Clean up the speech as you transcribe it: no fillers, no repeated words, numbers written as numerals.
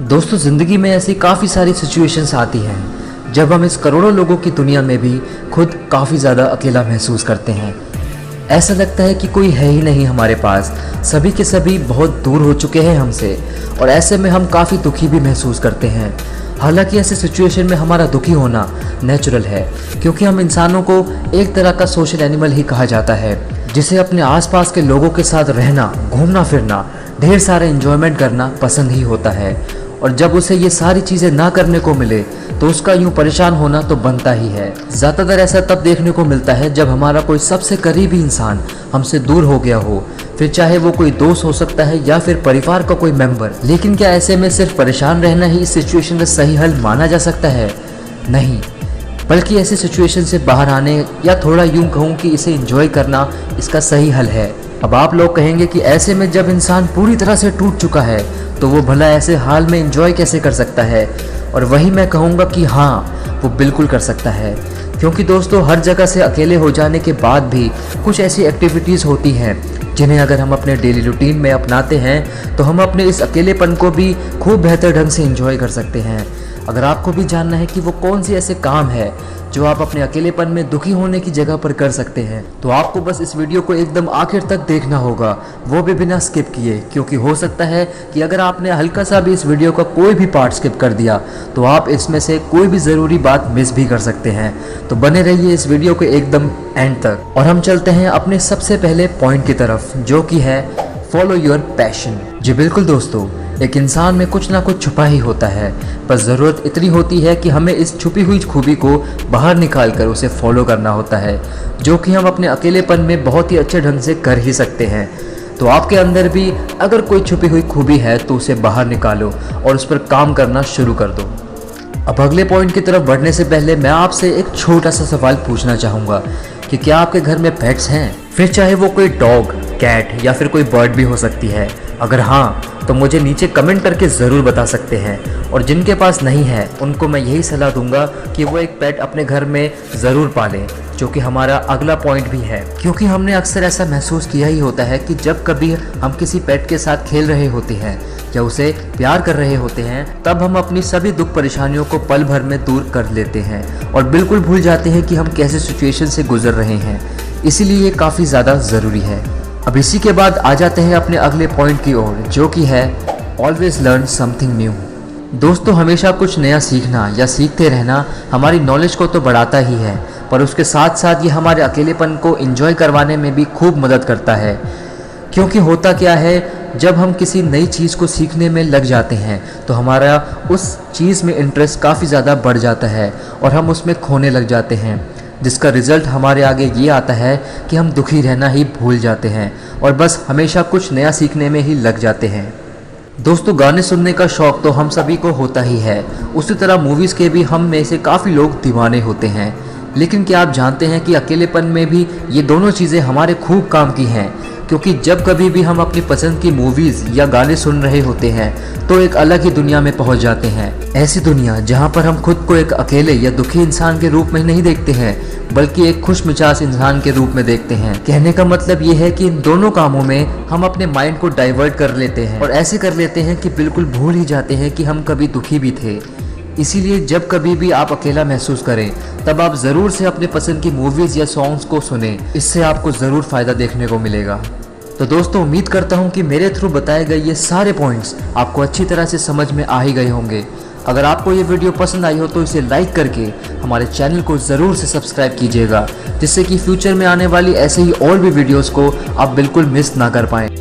दोस्तों, ज़िंदगी में ऐसी काफ़ी सारी सिचुएशंस आती हैं जब हम इस करोड़ों लोगों की दुनिया में भी खुद काफ़ी ज़्यादा अकेला महसूस करते हैं। ऐसा लगता है कि कोई है ही नहीं हमारे पास, सभी के सभी बहुत दूर हो चुके हैं हमसे, और ऐसे में हम काफ़ी दुखी भी महसूस करते हैं। हालांकि ऐसे सिचुएशन में हमारा दुखी होना नेचुरल है, क्योंकि हम इंसानों को एक तरह का सोशल एनिमल ही कहा जाता है, जिसे अपने आसपास के लोगों के साथ रहना, घूमना फिरना, ढेर सारा एंजॉयमेंट करना पसंद ही होता है। और जब उसे ये सारी चीज़ें ना करने को मिले तो उसका यूं परेशान होना तो बनता ही है। ज़्यादातर ऐसा तब देखने को मिलता है जब हमारा कोई सबसे करीबी इंसान हमसे दूर हो गया हो, फिर चाहे वो कोई दोस्त हो सकता है या फिर परिवार का कोई मेंबर। लेकिन क्या ऐसे में सिर्फ परेशान रहना ही इस सिचुएशन का सही हल माना जा सकता है? नहीं, बल्कि ऐसी सिचुएशन से बाहर आने, या थोड़ा यूं कहूँ कि इसे एंजॉय करना, इसका सही हल है। अब आप लोग कहेंगे कि ऐसे में जब इंसान पूरी तरह से टूट चुका है तो वो भला ऐसे हाल में एंजॉय कैसे कर सकता है? और वही मैं कहूँगा कि हाँ, वो बिल्कुल कर सकता है। क्योंकि दोस्तों, हर जगह से अकेले हो जाने के बाद भी कुछ ऐसी एक्टिविटीज़ होती हैं जिन्हें अगर हम अपने डेली रूटीन में अपनाते हैं तो हम अपने इस अकेलेपन को भी खूब बेहतर ढंग से एंजॉय कर सकते हैं। अगर आपको भी जानना है कि वो कौन सी ऐसे काम है जो आप अपने अकेलेपन में दुखी होने की जगह पर कर सकते हैं, तो आपको बस इस वीडियो को एकदम आखिर तक देखना होगा, वो भी बिना स्किप किए। क्योंकि हो सकता है कि अगर आपने हल्का सा भी इस वीडियो का कोई भी पार्ट स्किप कर दिया तो आप इसमें से कोई भी ज़रूरी बात मिस भी कर सकते हैं। तो बने रहिए इस वीडियो के एकदम एंड तक। और हम चलते हैं अपने सबसे पहले पॉइंट की तरफ, जो कि है फॉलो योर पैशन। जी बिल्कुल दोस्तों, एक इंसान में कुछ ना कुछ छुपा ही होता है, बस ज़रूरत इतनी होती है कि हमें इस छुपी हुई खूबी को बाहर निकाल कर उसे फॉलो करना होता है, जो कि हम अपने अकेलेपन में बहुत ही अच्छे ढंग से कर ही सकते हैं। तो आपके अंदर भी अगर कोई छुपी हुई खूबी है तो उसे बाहर निकालो और उस पर काम करना शुरू कर दो। अब अगले पॉइंट की तरफ बढ़ने से पहले मैं आपसे एक छोटा सा सवाल पूछना चाहूँगा कि क्या आपके घर में पेट्स हैं? फिर चाहे वो कोई डॉग, कैट या फिर कोई बर्ड भी हो सकती है। अगर हाँ, तो मुझे नीचे कमेंट करके ज़रूर बता सकते हैं। और जिनके पास नहीं है उनको मैं यही सलाह दूंगा कि वो एक पेट अपने घर में ज़रूर पालें, जो कि हमारा अगला पॉइंट भी है। क्योंकि हमने अक्सर ऐसा महसूस किया ही होता है कि जब कभी हम किसी पेट के साथ खेल रहे होते हैं या उसे प्यार कर रहे होते हैं, तब हम अपनी सभी दुख परेशानियों को पल भर में दूर कर लेते हैं और बिल्कुल भूल जाते हैं कि हम कैसे सिचुएशन से गुजर रहे हैं। इसीलिए ये काफ़ी ज़्यादा ज़रूरी है। अब इसी के बाद आ जाते हैं अपने अगले पॉइंट की ओर, जो कि है ऑलवेज लर्न समथिंग न्यू। दोस्तों, हमेशा कुछ नया सीखना या सीखते रहना हमारी नॉलेज को तो बढ़ाता ही है, पर उसके साथ साथ ये हमारे अकेलेपन को एंजॉय करवाने में भी खूब मदद करता है। क्योंकि होता क्या है, जब हम किसी नई चीज़ को सीखने में लग जाते हैं तो हमारा उस चीज़ में इंटरेस्ट काफ़ी ज़्यादा बढ़ जाता है और हम उसमें खोने लग जाते हैं, जिसका रिज़ल्ट हमारे आगे ये आता है कि हम दुखी रहना ही भूल जाते हैं और बस हमेशा कुछ नया सीखने में ही लग जाते हैं। दोस्तों, गाने सुनने का शौक़ तो हम सभी को होता ही है, उसी तरह मूवीज़ के भी हम में से काफ़ी लोग दीवाने होते हैं। लेकिन क्या आप जानते हैं कि अकेलेपन में भी ये दोनों चीज़ें हमारे खूब काम की हैं? क्योंकि जब कभी भी हम अपनी पसंद की मूवीज़ या गाने सुन रहे होते हैं तो एक अलग ही दुनिया में पहुंच जाते हैं। ऐसी दुनिया जहां पर हम खुद को एक अकेले या दुखी इंसान के रूप में नहीं देखते हैं, बल्कि एक खुश मिजाज इंसान के रूप में देखते हैं। कहने का मतलब ये है कि इन दोनों कामों में हम अपने माइंड को डाइवर्ट कर लेते हैं और ऐसे कर लेते हैं कि बिल्कुल भूल ही जाते हैं कि हम कभी दुखी भी थे। इसीलिए जब कभी भी आप अकेला महसूस करें तब आप ज़रूर से अपने पसंद की मूवीज़ या सॉन्ग्स को सुनें, इससे आपको ज़रूर फ़ायदा देखने को मिलेगा। तो दोस्तों, उम्मीद करता हूँ कि मेरे थ्रू बताए गए ये सारे पॉइंट्स आपको अच्छी तरह से समझ में आ ही गए होंगे। अगर आपको ये वीडियो पसंद आई हो तो इसे लाइक करके हमारे चैनल को ज़रूर से सब्सक्राइब कीजिएगा, जिससे कि फ्यूचर में आने वाली ऐसे ही और भी वीडियोज़ को आप बिल्कुल मिस ना कर पाएँ।